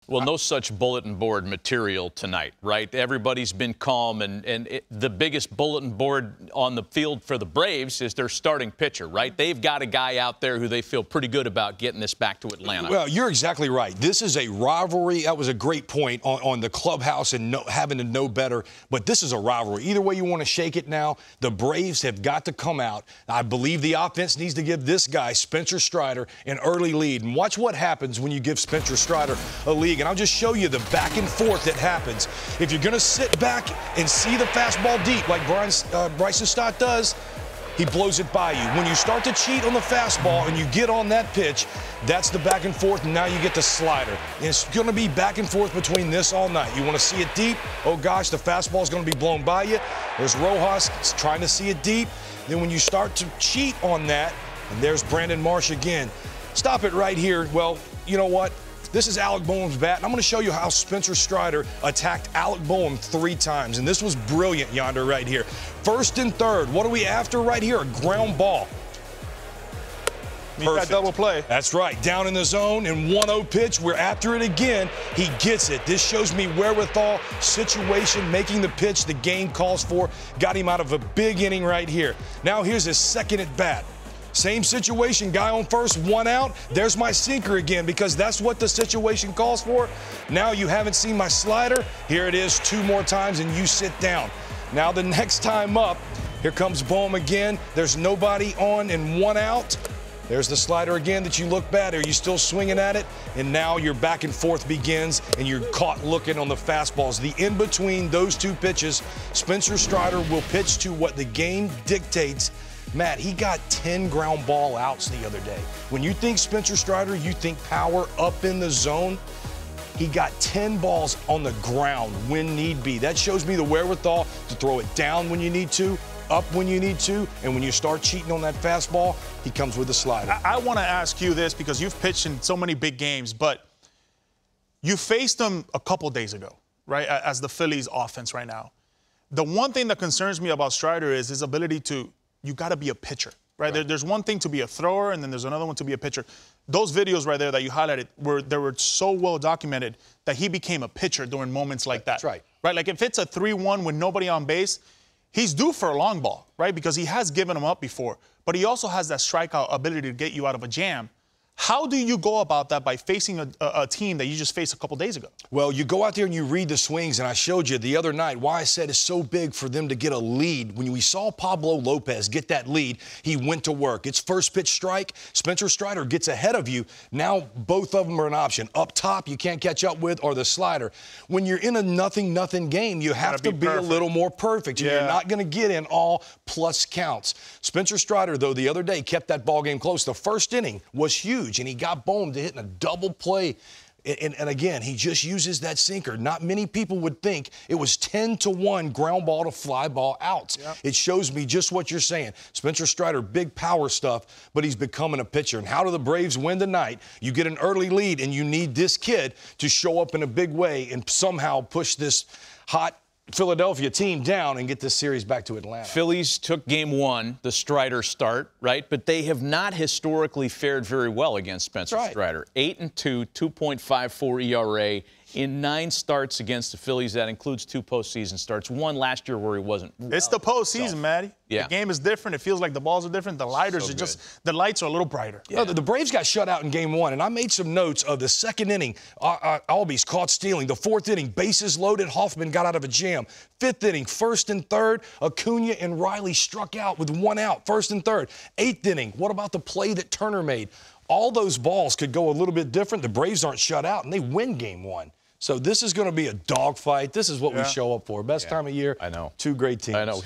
Well, no such bulletin board material tonight, right? Everybody's been calm, and the biggest bulletin board on the field for the Braves is their starting pitcher, right? They've got a guy out there who they feel pretty good about getting this back to Atlanta. Well, you're exactly right. This is a rivalry. That was a great point on the clubhouse and having to know better, but this is a rivalry. Either way you want to shake it now, the Braves have got to come out. I believe the offense needs to give this guy, Spencer Strider, an early lead. And watch what happens when you give Spencer Strider a lead. And I'll just show you the back and forth that happens. If you're going to sit back and see the fastball deep like Bryson Stott does, he blows it by you. When you start to cheat on the fastball and you get on that pitch, that's the back and forth, and now you get the slider. And it's going to be back and forth between this all night. You want to see it deep? Oh, gosh, the fastball is going to be blown by you. There's Rojas trying to see it deep. Then when you start to cheat on that, and there's Brandon Marsh again. Stop it right here. Well, you know what? This is Alec Boehm's bat, and I'm going to show you how Spencer Strider attacked Alec Boehm 3 times, and this was brilliant yonder right here. First and third, what are we after right here? A ground ball. Perfect. That double play. That's right. Down in the zone and 1-0 pitch. We're after it again. He gets it. This shows me wherewithal, situation, making the pitch the game calls for. Got him out of a big inning right here. Now here's his second at bat. Same situation, guy on first, 1 out. There's my sinker again because that's what the situation calls for. Now you haven't seen my slider. Here it is 2 more times and you sit down. Now the next time up, here comes Boehm again. There's nobody on and 1 out. There's the slider again that you look bad. Are you still swinging at it? And now your back and forth begins and you're caught looking on the fastballs. The in between those 2 pitches, Spencer Strider will pitch to what the game dictates. Matt, he got 10 ground ball outs the other day. When you think Spencer Strider, you think power up in the zone. He got 10 balls on the ground when need be. That shows me the wherewithal to throw it down when you need to, up when you need to, and when you start cheating on that fastball, he comes with a slider. I want to ask you this because you've pitched in so many big games, but you faced him a couple days ago, right, as the Phillies offense right now. The one thing that concerns me about Strider is his ability to you got to be a pitcher, right? There's one thing to be a thrower, and then there's another one to be a pitcher. Those videos right there that you highlighted were so well documented that he became a pitcher during moments like that. That's right. Right, like if it's a 3-1 with nobody on base, he's due for a long ball, right? Because he has given them up before, but he also has that strikeout ability to get you out of a jam. How do you go about that by facing a team that you just faced a couple days ago? Well, you go out there and you read the swings, and I showed you the other night why I said it's so big for them to get a lead. When we saw Pablo Lopez get that lead, he went to work. It's first pitch strike. Spencer Strider gets ahead of you. Now both of them are an option. Up top, you can't catch up with, or the slider. When you're in a nothing game, you have to be a little more perfect. Yeah. You're not going to get in all plus counts. Spencer Strider, though, the other day kept that ball game close. The first inning was huge. And he got Boehm to hitting a double play. And again, he just uses that sinker. Not many people would think it was 10-1 ground ball to fly ball outs. Yep. It shows me just what you're saying. Spencer Strider, big power stuff, but he's becoming a pitcher. And how do the Braves win tonight? You get an early lead, and you need this kid to show up in a big way and somehow push this hot Philadelphia team down and get this series back to Atlanta. Phillies took game 1, the Strider start, right? But they have not historically fared very well against Spencer Strider. 8-2, 2.54 ERA in 9 starts against the Phillies. That includes 2 postseason starts. 1 last year where he wasn't. It's the postseason, Matty. Yeah. The game is different. It feels like the balls are different. The lighters are just, the lights are a little brighter. Yeah. The Braves got shut out in game 1, and I made some notes of the second inning. Albies caught stealing. The 4th inning, bases loaded. Hoffman got out of a jam. 5th inning, 1st and 3rd. Acuna and Riley struck out with 1 out, 1st and 3rd. 8th inning, what about the play that Turner made? All those balls could go a little bit different. The Braves aren't shut out, and they win game 1. So this is going to be a dogfight. This is what we show up for. Best time of year. I know. 2 great teams. I know.